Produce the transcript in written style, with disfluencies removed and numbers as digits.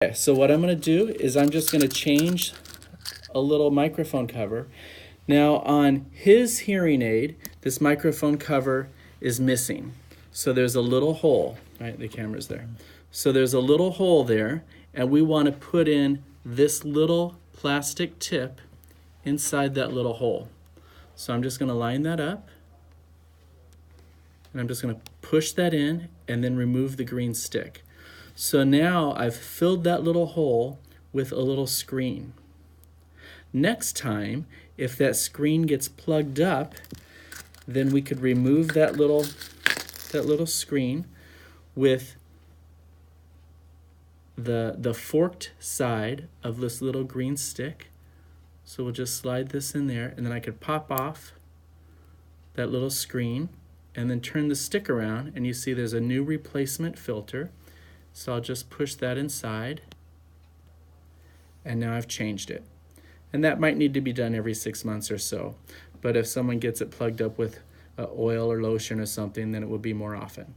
Okay, so what I'm going to do is I'm just going to change a little microphone cover. Now on his hearing aid, this microphone cover is missing. So there's a little hole, right? The camera's there. So there's a little hole there, and we want to put in this little plastic tip inside that little hole. So I'm just going to line that up, and I'm just going to push that in and then remove the green stick. So now I've filled that little hole with a little screen. Next time, if that screen gets plugged up, then we could remove that little screen with the forked side of this little green stick. So we'll just slide this in there, and then I could pop off that little screen and then turn the stick around, and you see there's a new replacement filter. So I'll just push that inside, and now I've changed it. And that might need to be done every 6 months or so. But if someone gets it plugged up with oil or lotion or something, then it will be more often.